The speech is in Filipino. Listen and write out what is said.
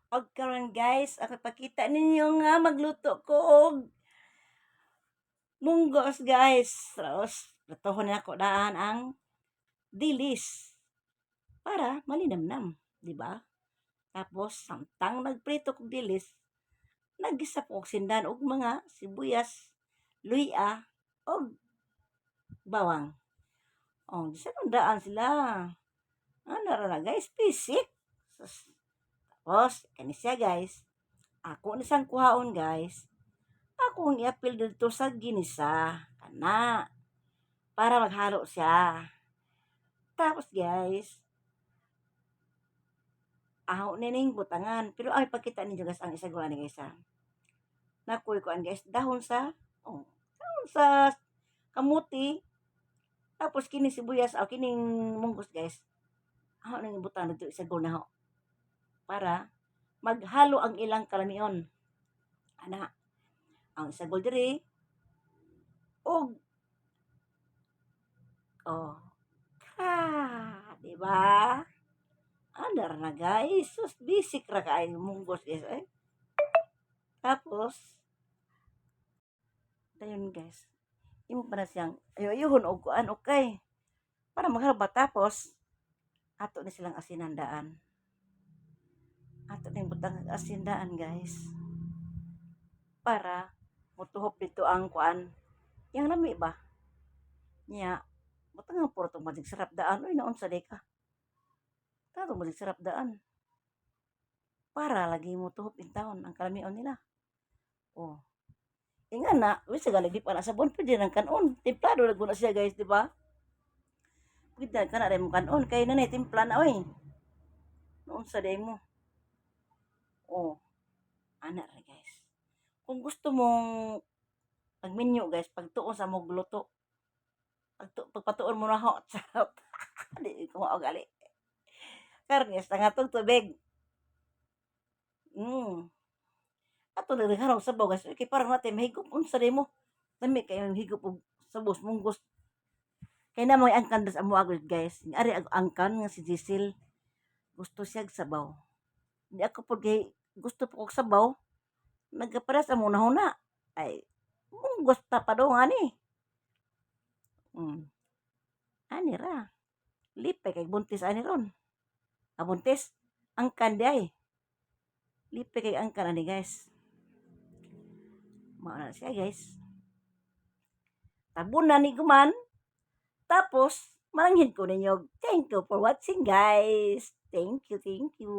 Og karon guys, ako pakita ninyo nga magluto ko og munggos guys. Tapos, lutohon na ako daan ang dilis para malinamnam, di ba? Tapos, samtang nagprito kog dilis, naggisa ko og sindan og mga sibuyas, luya, og bawang. Oh, sa daan sila. Ano ra na guys, pisik. Tapos, kani siya guys. Ako ni sang kuhaon guys. Akong i-apil dito sa ginisa. Kana. Para maghalo siya. Tapos guys, aho nining butangan. Pero ay pagkita ninyo guys ang isa ni guys ha. Nakuy ko guys dahon sa dahon sa kamuti. Tapos kini sibuyas o kining munggos guys. Aho ning butang dito isa na ho. Para maghalo ang ilang kalamion. Ana, ang isagol diri og di ba? Andar na guys, sus bisik ra kaayo munggos guys eh. Tapos dayon guys, imo pa na siyang ayo-ayohon og kuan okay. Para maghalba tapos ato ni silang asinandaan. Ato ning butang asindaan guys. Para mutuhop dito ang kuan. Yang lami ba? Nya butang ang puro tong sarap daan. Uy, naon sa ka? Tato mo sarap daan. Para lagi mo tuhop in taon ang kalamion nila. Oh. Inga na, wis galig di pa na sabon pwede nang kanon. Templado na guna siya guys, di ba? Pwede ka na rin mo kanon. Kaya na timpla na oy. Noon sa day mo. Oh. Ana ra guys. Kung gusto mong pag-menu guys, pagtuon sa mo gluto. Pagpatuon mo na ho. Di ko maugali. Karon guys, tangatong tubig. Ato na nagharong sabaw guys. Kay parang natin mahigop unsa day mo. Lami kayo higop og sabos munggos. Kay na mo angkan das amo agad guys. Ari angkan nga si Gisel. Gusto siya sabaw. Di ako pud kay gusto po og sabaw. Nagaparas amo na huna. Ay munggos ta pa daw ani. Ani ra. Lipay kay buntis ani ron. Buntis angkan di ay. Lipay kay angkan ani guys. Mao na siya guys. Tabunan ni guman. Tapos, mananghin ko ninyo. Thank you for watching guys. Thank you, thank you.